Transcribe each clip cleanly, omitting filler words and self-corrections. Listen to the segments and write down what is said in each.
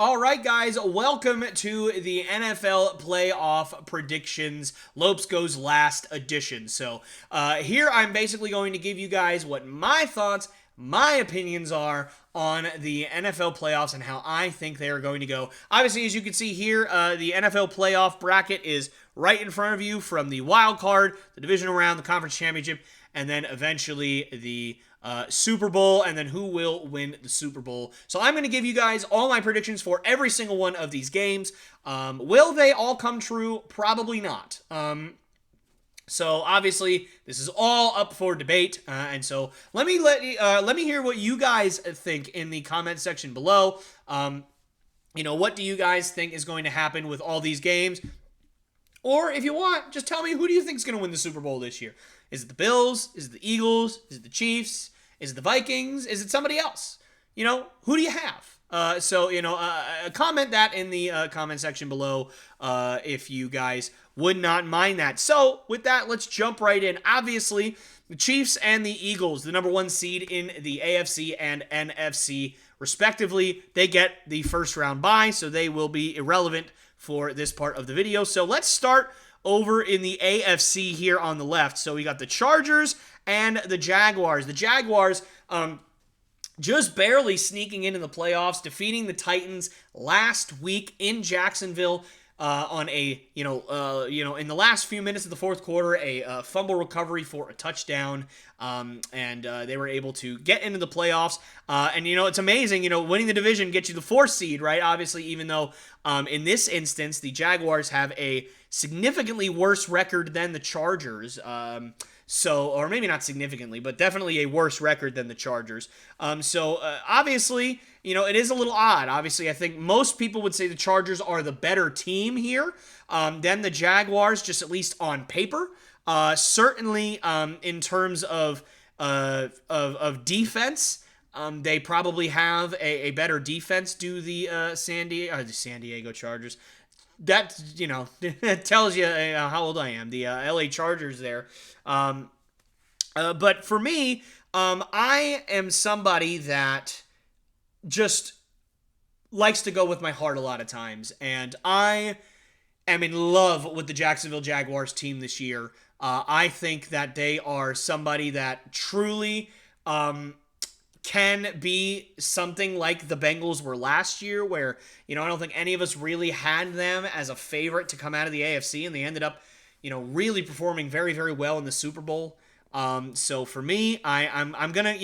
All right, guys, welcome to the NFL Playoff Predictions Lopes Goes Last edition. Here I'm basically going to give you guys what my thoughts, my opinions are on the NFL playoffs and how I think they are going to go. Obviously, as you can see here, the NFL playoff bracket is right in front of you from the wild card, the divisional round, the conference championship, and then eventually the Super Bowl, and then who will win the Super Bowl. So I'm going to give you guys all my predictions for every single one of these games. Will they all come true? Probably not. So obviously, this is all up for debate, and so let me hear what you guys think in the comment section below. What do you guys think is going to happen with all these games? Or if you want, just tell me, who do you think is going to win the Super Bowl this year? Is it the Bills? Is it the Eagles? Is it the Chiefs? Is it the Vikings? Is it somebody else? Who do you have? Comment that in the comment section below if you guys would not mind that. So with that, let's jump right in. Obviously, the Chiefs and the Eagles, the number one seed in the AFC and NFC respectively, they get the first round bye, so they will be irrelevant for this part of the video. So let's start over in the AFC here on the left. So we got the Chargers and the Jaguars. The Jaguars just barely sneaking into the playoffs, defeating the Titans last week in Jacksonville on a, in the last few minutes of the fourth quarter, a fumble recovery for a touchdown, and they were able to get into the playoffs. It's amazing, winning the division gets you the fourth seed, right? Obviously, even though in this instance, the Jaguars have a significantly worse record than the Chargers. Or maybe not significantly, but definitely a worse record than the Chargers. Obviously, it is a little odd. Obviously, I think most people would say the Chargers are the better team here than the Jaguars, just at least on paper. Certainly, in terms of defense, they probably have a better defense do the San Diego Chargers. That, that tells you how old I am. The LA Chargers there. But for me, I am somebody that just likes to go with my heart a lot of times. And I am in love with the Jacksonville Jaguars team this year. I think that they are somebody that truly can be something like the Bengals were last year, where, I don't think any of us really had them as a favorite to come out of the AFC, and they ended up, really performing very, very well in the Super Bowl. So for me, I'm gonna,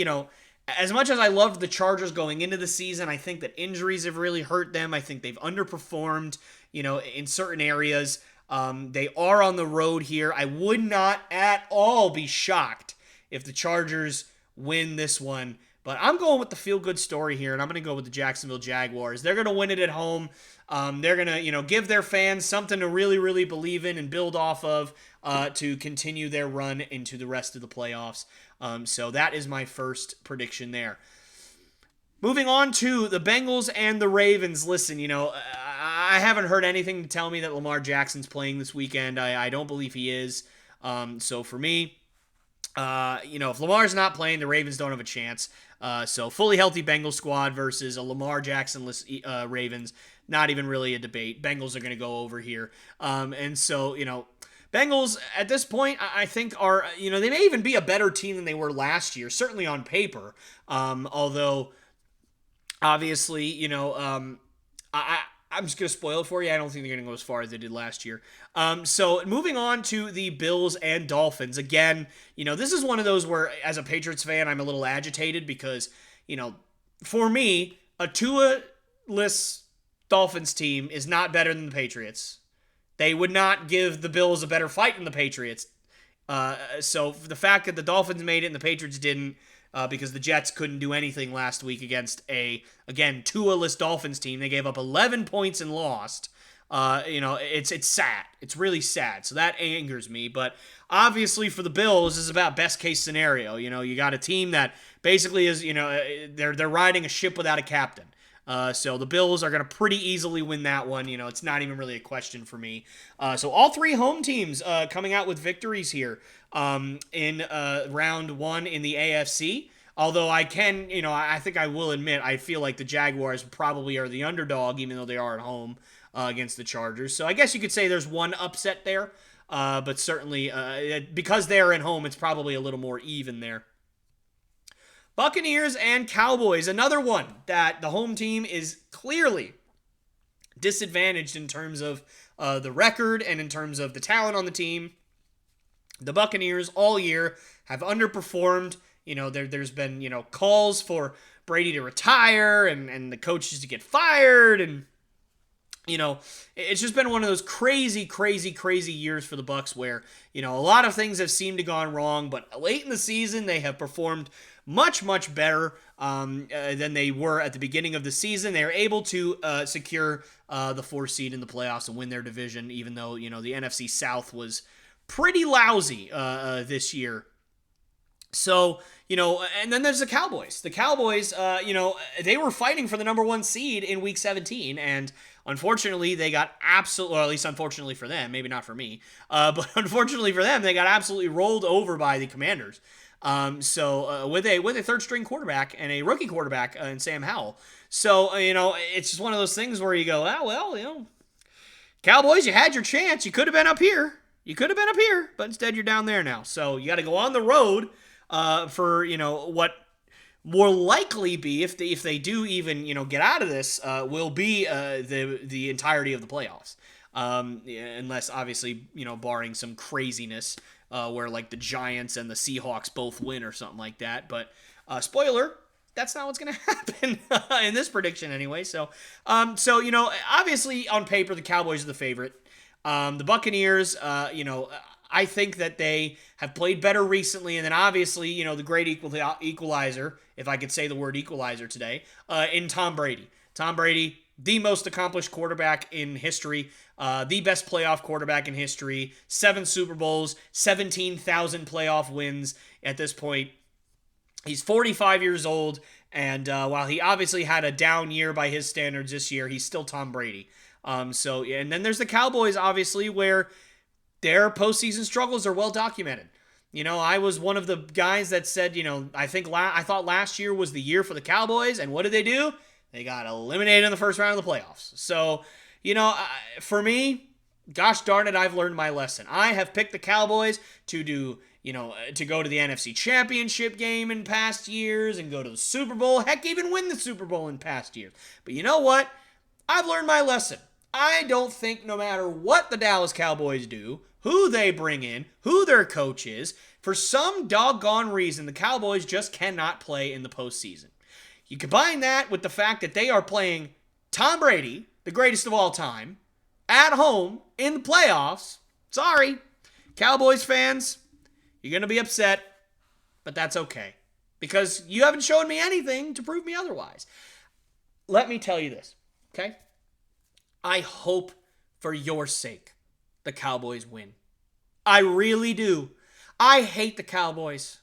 as much as I loved the Chargers going into the season, I think that injuries have really hurt them. I think they've underperformed, in certain areas. They are on the road here. I would not at all be shocked if the Chargers win this one. But I'm going with the feel-good story here, and I'm going to go with the Jacksonville Jaguars. They're going to win it at home. They're going to, give their fans something to really, really believe in and build off of to continue their run into the rest of the playoffs. So that is my first prediction there. Moving on to the Bengals and the Ravens. Listen, I haven't heard anything to tell me that Lamar Jackson's playing this weekend. I don't believe he is. So for me, if Lamar's not playing, the Ravens don't have a chance. So fully healthy Bengals squad versus a Lamar Jackson-less Ravens, not even really a debate. Bengals are going to go over here. Bengals at this point, I think are, they may even be a better team than they were last year, certainly on paper. Although, obviously, I'm just going to spoil it for you. I don't think they're going to go as far as they did last year. So moving on to the Bills and Dolphins. Again, this is one of those where, as a Patriots fan, I'm a little agitated because, for me, a Tua-less Dolphins team is not better than the Patriots. They would not give the Bills a better fight than the Patriots. So the fact that the Dolphins made it and the Patriots didn't, because the Jets couldn't do anything last week against again, Tua-less Dolphins team. They gave up 11 points and lost. It's sad. It's really sad. So that angers me. But obviously for the Bills, this is about best case scenario. You got a team that basically is, they're riding a ship without a captain. So the Bills are going to pretty easily win that one. It's not even really a question for me. So all three home teams coming out with victories here in round one in the AFC. Although I can, I think I will admit, I feel like the Jaguars probably are the underdog, even though they are at home against the Chargers. So I guess you could say there's one upset there. But certainly, because they're at home, it's probably a little more even there. Buccaneers and Cowboys, another one that the home team is clearly disadvantaged in terms of the record and in terms of the talent on the team. The Buccaneers all year have underperformed. There's been, calls for Brady to retire and the coaches to get fired. And, it's just been one of those crazy, crazy, crazy years for the Bucs where, a lot of things have seemed to gone wrong. But late in the season, they have performed much, much better than they were at the beginning of the season. They were able to secure the 4th seed in the playoffs and win their division, even though, the NFC South was pretty lousy this year. So, and then there's the Cowboys. The Cowboys, they were fighting for the number 1 seed in Week 17, and unfortunately, they got or at least unfortunately for them, maybe not for me, but unfortunately for them, they got absolutely rolled over by the Commanders. With a third-string quarterback and a rookie quarterback in Sam Howell. So, it's just one of those things where you go, Cowboys, you had your chance. You could have been up here. But instead you're down there now. So you got to go on the road for, what will likely be, if they do even, get out of this, will be the entirety of the playoffs. Unless, obviously, barring some craziness where, like, the Giants and the Seahawks both win or something like that. But, spoiler, that's not what's going to happen in this prediction anyway. So, obviously, on paper, the Cowboys are the favorite. The Buccaneers, I think that they have played better recently, and then obviously, the great equalizer, if I could say the word equalizer today, in Tom Brady. Tom Brady, the most accomplished quarterback in history, the best playoff quarterback in history, 7 Super Bowls, 17,000 playoff wins at this point. He's 45 years old, and while he obviously had a down year by his standards this year, he's still Tom Brady. And then there's the Cowboys, obviously, where their postseason struggles are well documented. I was one of the guys that said, I thought last year was the year for the Cowboys, and what did they do? They got eliminated in the first round of the playoffs. So, for me, gosh darn it, I've learned my lesson. I have picked the Cowboys to do, to go to the NFC Championship game in past years and go to the Super Bowl, heck, even win the Super Bowl in past years. But you know what? I've learned my lesson. I don't think no matter what the Dallas Cowboys do, who they bring in, who their coach is, for some doggone reason, the Cowboys just cannot play in the postseason. You combine that with the fact that they are playing Tom Brady, the greatest of all time, at home in the playoffs. Sorry, Cowboys fans, you're going to be upset, but that's okay. Because you haven't shown me anything to prove me otherwise. Let me tell you this, okay? I hope for your sake the Cowboys win. I really do. I hate the Cowboys.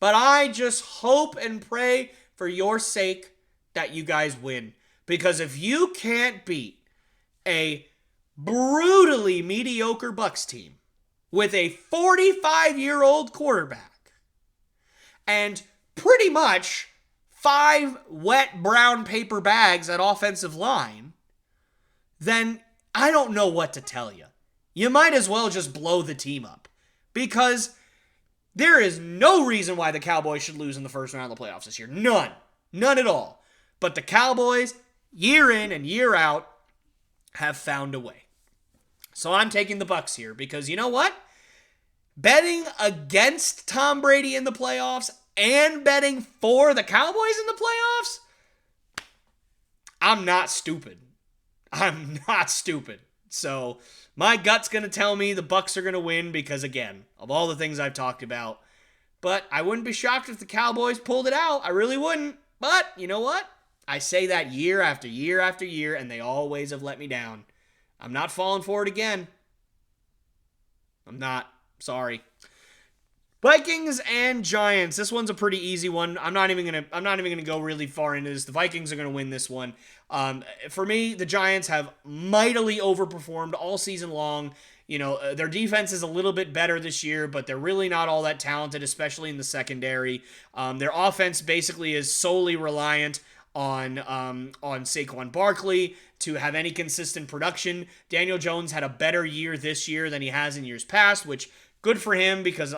But I just hope and pray for your sake that you guys win. Because if you can't beat a brutally mediocre Bucs team with a 45-year-old quarterback and pretty much 5 wet brown paper bags at offensive line, then I don't know what to tell you. You might as well just blow the team up. Because there is no reason why the Cowboys should lose in the first round of the playoffs this year. None. None at all. But the Cowboys, year in and year out, have found a way. So I'm taking the Bucs here because you know what? Betting against Tom Brady in the playoffs and betting for the Cowboys in the playoffs? I'm not stupid. So my gut's going to tell me the Bucs are going to win because, again, of all the things I've talked about. But I wouldn't be shocked if the Cowboys pulled it out. I really wouldn't. But you know what? I say that year after year after year, and they always have let me down. I'm not falling for it again. I'm not. Sorry. Vikings and Giants. This one's a pretty easy one. I'm not even gonna go really far into this. The Vikings are gonna win this one. For me, the Giants have mightily overperformed all season long. Their defense is a little bit better this year, but they're really not all that talented, especially in the secondary. Their offense basically is solely reliant on Saquon Barkley to have any consistent production. Daniel Jones had a better year this year than he has in years past, which good for him because,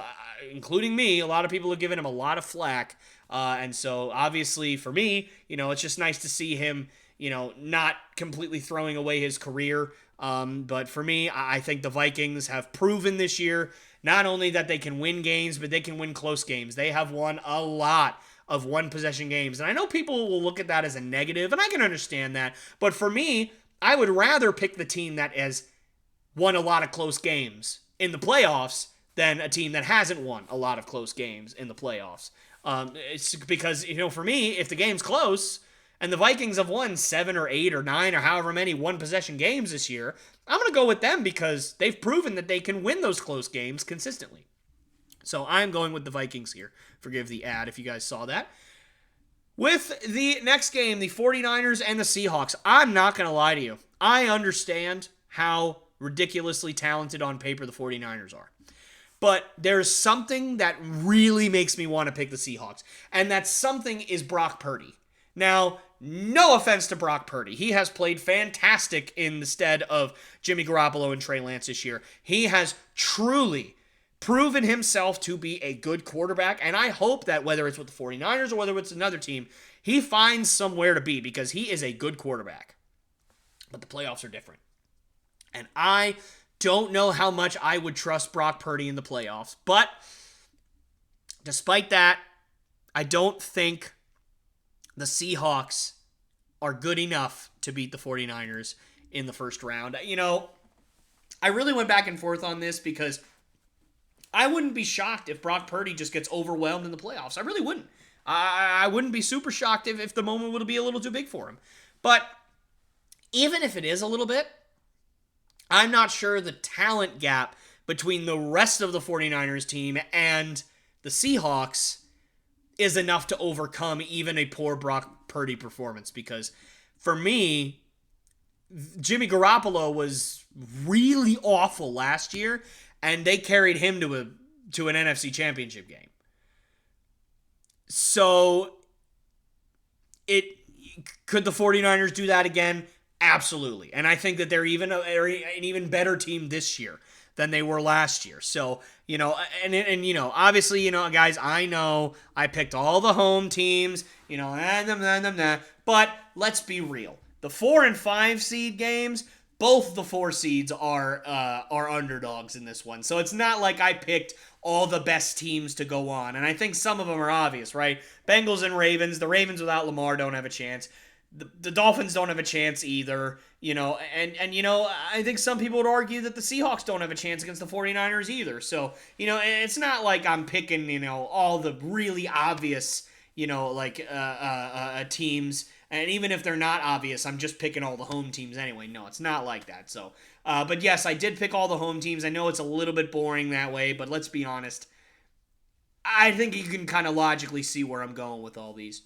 including me, a lot of people have given him a lot of flack. And so obviously for me, it's just nice to see him, not completely throwing away his career. But for me, I think the Vikings have proven this year not only that they can win games, but they can win close games. They have won a lot of one-possession games. And I know people will look at that as a negative, and I can understand that. But for me, I would rather pick the team that has won a lot of close games in the playoffs than a team that hasn't won a lot of close games in the playoffs. It's because, for me, if the game's close and the Vikings have won 7 or 8 or 9 or however many one-possession games this year, I'm going to go with them because they've proven that they can win those close games consistently. So I'm going with the Vikings here. Forgive the ad if you guys saw that. With the next game, the 49ers and the Seahawks, I'm not going to lie to you. I understand how ridiculously talented on paper the 49ers are. But there's something that really makes me want to pick the Seahawks, and that something is Brock Purdy. Now, no offense to Brock Purdy. He has played fantastic in the stead of Jimmy Garoppolo and Trey Lance this year. He has truly proven himself to be a good quarterback, and I hope that whether it's with the 49ers or whether it's another team, he finds somewhere to be because he is a good quarterback. But the playoffs are different. And I don't know how much I would trust Brock Purdy in the playoffs. But despite that, I don't think the Seahawks are good enough to beat the 49ers in the first round. I really went back and forth on this because I wouldn't be shocked if Brock Purdy just gets overwhelmed in the playoffs. I really wouldn't. I wouldn't be super shocked if the moment would be a little too big for him. But even if it is a little bit, I'm not sure the talent gap between the rest of the 49ers team and the Seahawks is enough to overcome even a poor Brock Purdy performance. Because for me, Jimmy Garoppolo was really awful last year, and they carried him to an NFC Championship game. So, could the 49ers do that again? Absolutely. And I think that they're an even better team this year than they were last year. So, obviously, guys, I know I picked all the home teams, but let's be real. The 4 and 5 seed games, both the 4 seeds are underdogs in this one. So it's not like I picked all the best teams to go on. And I think some of them are obvious, right? Bengals and Ravens. The Ravens without Lamar don't have a chance. The Dolphins don't have a chance either, I think some people would argue that the Seahawks don't have a chance against the 49ers either. So, it's not like I'm picking, all the really obvious, teams. And even if they're not obvious, I'm just picking all the home teams anyway. No, it's not like that. So, but yes, I did pick all the home teams. I know it's a little bit boring that way, but let's be honest. I think you can kind of logically see where I'm going with all these.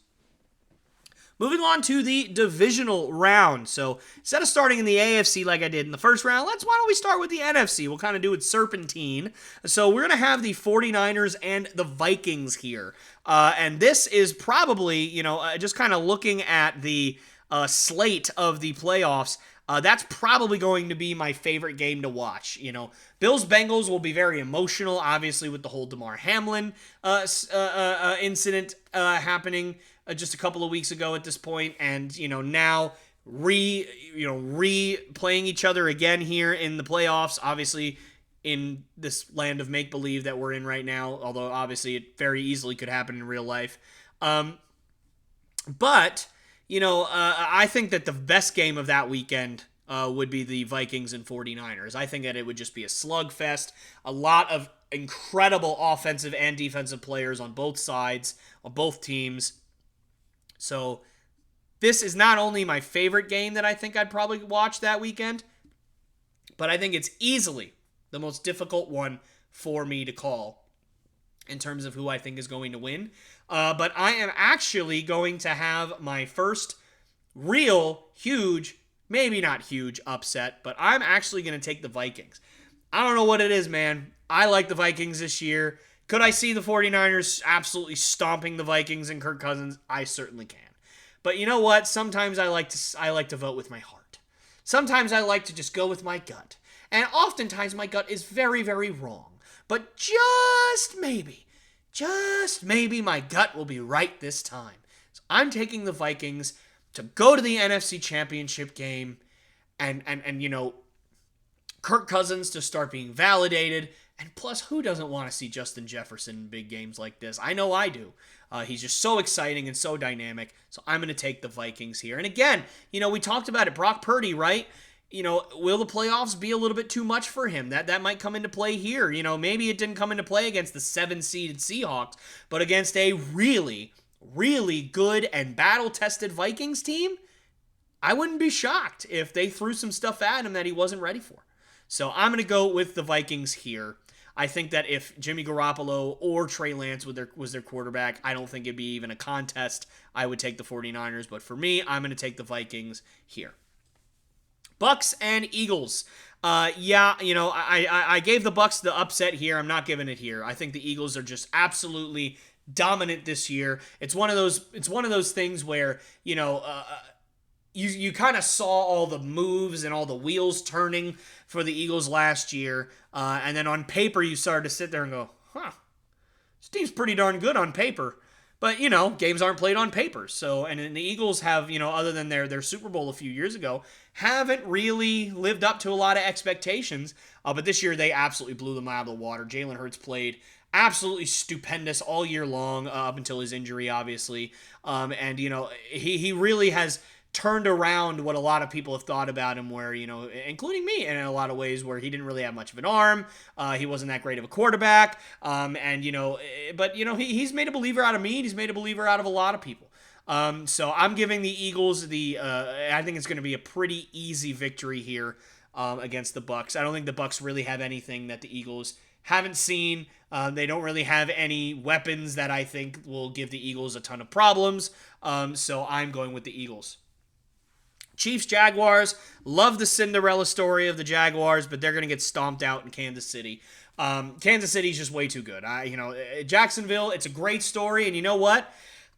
Moving on to the divisional round. So instead of starting in the AFC like I did in the first round, why don't we start with the NFC? We'll kind of do it serpentine. So we're going to have the 49ers and the Vikings here. And this is probably, just kind of looking at the slate of the playoffs, that's probably going to be my favorite game to watch. Bills-Bengals will be very emotional, obviously, with the whole Damar Hamlin incident happening just a couple of weeks ago at this point, and now playing each other again here in the playoffs, obviously in this land of make-believe that we're in right now, although obviously it very easily could happen in real life. But I think that the best game of that weekend would be the Vikings and 49ers. I think that it would just be a slugfest, a lot of incredible offensive and defensive players on both sides, on both teams. So this is not only my favorite game that I think I'd probably watch that weekend, but I think it's easily the most difficult one for me to call in terms of who I think is going to win. But I am actually going to have my first real huge, maybe not huge upset, but I'm actually going to take the Vikings. I don't know what it is, man. I like the Vikings this year. Could I see the 49ers absolutely stomping the Vikings and Kirk Cousins? I certainly can. But you know what? Sometimes I like to vote with my heart. Sometimes I like to just go with my gut. And oftentimes my gut is very, very wrong. But just maybe my gut will be right this time. So I'm taking the Vikings to go to the NFC Championship game and Kirk Cousins to start being validated. And plus, who doesn't want to see Justin Jefferson in big games like this? I know I do. He's just so exciting and so dynamic. So I'm going to take the Vikings here. And again, we talked about it. Brock Purdy, right? Will the playoffs be a little bit too much for him? That might come into play here. Maybe it didn't come into play against the 7-seeded Seahawks, but against a really, really good and battle-tested Vikings team, I wouldn't be shocked if they threw some stuff at him that he wasn't ready for. So I'm going to go with the Vikings here. I think that if Jimmy Garoppolo or Trey Lance was their quarterback, I don't think it'd be even a contest. I would take the 49ers, but for me, I'm going to take the Vikings here. Bucks and Eagles. I gave the Bucks the upset here. I'm not giving it here. I think the Eagles are just absolutely dominant this year. It's one of those things where, you kind of saw all the moves and all the wheels turning for the Eagles last year. And then on paper, you started to sit there and go, this team's pretty darn good on paper. But, games aren't played on paper. So, and the Eagles have, other than their Super Bowl a few years ago, haven't really lived up to a lot of expectations. But this year, they absolutely blew them out of the water. Jalen Hurts played absolutely stupendous all year long, up until his injury, obviously. And he really has turned around what a lot of people have thought about him, where, including me in a lot of ways, where he didn't really have much of an arm. He wasn't that great of a quarterback. He's made a believer out of me. He's made a believer out of a lot of people. So I'm giving the Eagles I think it's going to be a pretty easy victory here against the Bucks. I don't think the Bucks really have anything that the Eagles haven't seen. They don't really have any weapons that I think will give the Eagles a ton of problems. So I'm going with the Eagles. Chiefs, Jaguars. Love the Cinderella story of the Jaguars, but they're going to get stomped out in Kansas City. Kansas City's just way too good. Jacksonville, it's a great story, and you know what?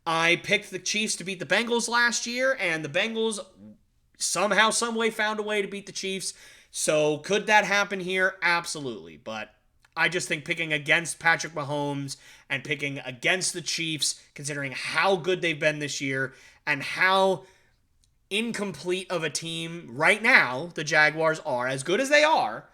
I picked the Chiefs to beat the Bengals last year, and the Bengals somehow, some way found a way to beat the Chiefs. So could that happen here? Absolutely. But I just think picking against Patrick Mahomes and picking against the Chiefs, considering how good they've been this year and how incomplete of a team right now the Jaguars are, as good as they are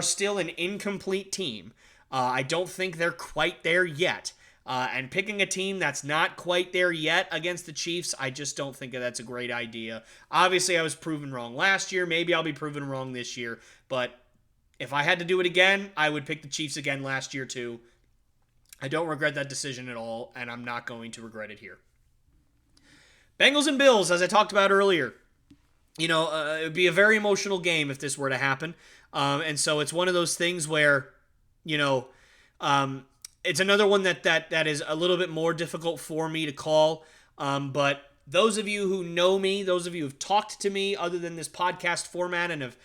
still an incomplete team. I don't think they're quite there yet. And picking a team that's not quite there yet against the Chiefs, I just don't think that's a great idea. Obviously, I was proven wrong last year. Maybe I'll be proven wrong this year. But if I had to do it again, I would pick the Chiefs again last year too. I don't regret that decision at all, and I'm not going to regret it here. Bengals and Bills, as I talked about earlier. It would be a very emotional game if this were to happen. And so it's one of those things where, it's another one that is a little bit more difficult for me to call. But those of you who know me, those of you who've talked to me other than this podcast format and have,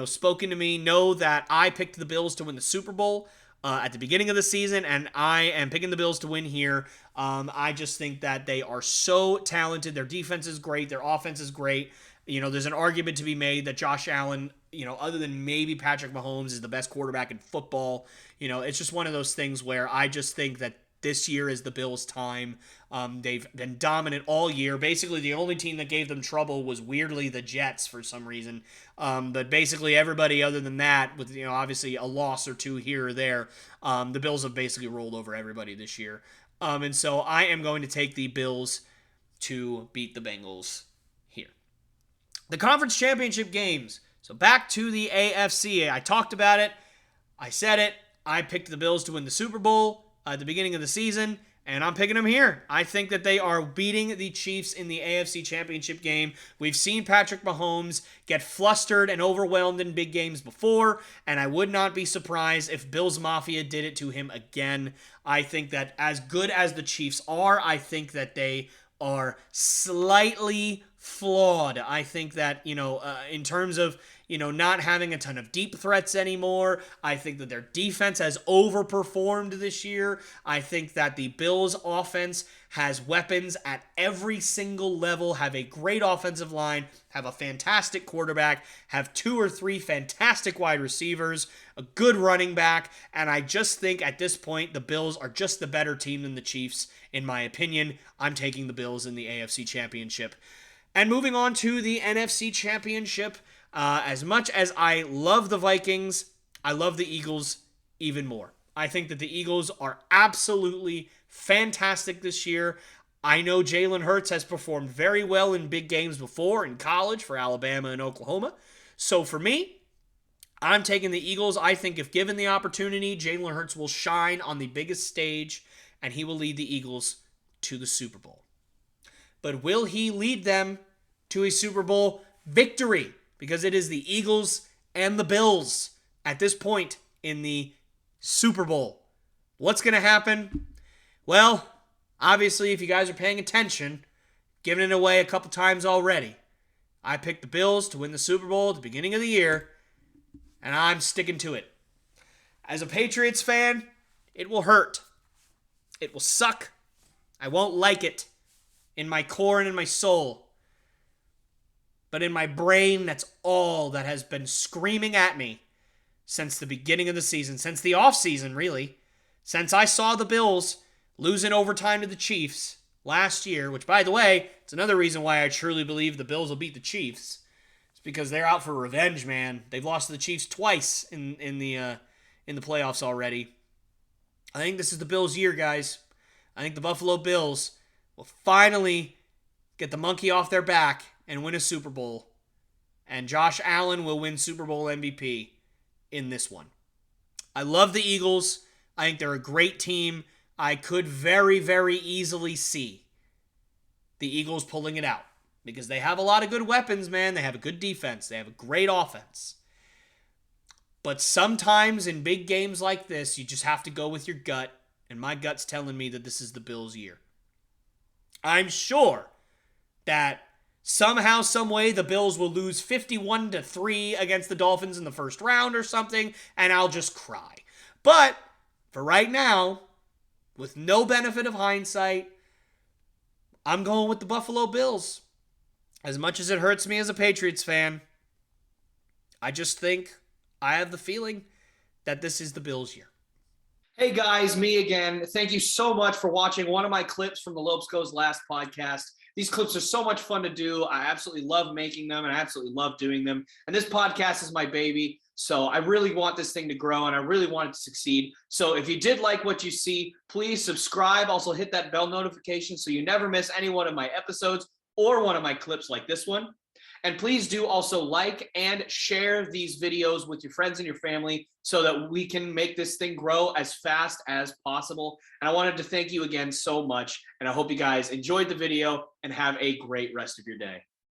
spoken to me, know that I picked the Bills to win the Super Bowl at the beginning of the season, and I am picking the Bills to win here. I just think that they are so talented. Their defense is great. Their offense is great. There's an argument to be made that Josh Allen, other than maybe Patrick Mahomes, is the best quarterback in football. It's just one of those things where I just think that this year is the Bills' time. They've been dominant all year. Basically, the only team that gave them trouble was weirdly the Jets for some reason. But basically, everybody other than that, with obviously a loss or two here or there, the Bills have basically rolled over everybody this year. And so I am going to take the Bills to beat the Bengals here. The conference championship games. So back to the AFC. I talked about it. I said it. I picked the Bills to win the Super Bowl at the beginning of the season, and I'm picking them here. I think that they are beating the Chiefs in the AFC Championship game. We've seen Patrick Mahomes get flustered and overwhelmed in big games before, and I would not be surprised if Bills Mafia did it to him again. I think that as good as the Chiefs are, I think that they are slightly flawed. I think that, in terms of, not having a ton of deep threats anymore, I think that their defense has overperformed this year. I think that the Bills' offense has weapons at every single level, have a great offensive line, have a fantastic quarterback, have 2 or 3 fantastic wide receivers, a good running back, and I just think at this point the Bills are just the better team than the Chiefs, in my opinion. I'm taking the Bills in the AFC Championship. And moving on to the NFC Championship, as much as I love the Vikings, I love the Eagles even more. I think that the Eagles are absolutely fantastic this year. I know Jalen Hurts has performed very well in big games before in college for Alabama and Oklahoma. So for me, I'm taking the Eagles. I think if given the opportunity, Jalen Hurts will shine on the biggest stage and he will lead the Eagles to the Super Bowl. But will he lead them to a Super Bowl victory? Because it is the Eagles and the Bills at this point in the Super Bowl. What's going to happen? Well, obviously, if you guys are paying attention, giving it away a couple times already, I picked the Bills to win the Super Bowl at the beginning of the year, and I'm sticking to it. As a Patriots fan, it will hurt. It will suck. I won't like it in my core and in my soul. But in my brain, that's all that has been screaming at me since the beginning of the season, since the offseason, really. Since I saw the Bills lose in overtime to the Chiefs last year, which, by the way, it's another reason why I truly believe the Bills will beat the Chiefs. It's because they're out for revenge, man. They've lost to the Chiefs twice in the playoffs already. I think this is the Bills' year, guys. I think the Buffalo Bills will finally get the monkey off their back and win a Super Bowl. And Josh Allen will win Super Bowl MVP in this one. I love the Eagles. I think they're a great team. I could very, very easily see the Eagles pulling it out because they have a lot of good weapons, man. They have a good defense. They have a great offense. But sometimes in big games like this, you just have to go with your gut, and my gut's telling me that this is the Bills' year. I'm sure that somehow, some way, the Bills will lose 51-3 against the Dolphins in the first round or something, and I'll just cry. But for right now, with no benefit of hindsight, I'm going with the Buffalo Bills. As much as it hurts me as a Patriots fan, I just think I have the feeling that this is the Bills' year. Hey guys, me again. Thank you so much for watching one of my clips from the Lopes Goes Last podcast. These clips are so much fun to do. I absolutely love making them and I absolutely love doing them. And this podcast is my baby. So I really want this thing to grow and I really want it to succeed. So if you did like what you see, please subscribe. Also hit that bell notification so you never miss any one of my episodes or one of my clips like this one. And please do also like and share these videos with your friends and your family so that we can make this thing grow as fast as possible. And I wanted to thank you again so much. And I hope you guys enjoyed the video and have a great rest of your day.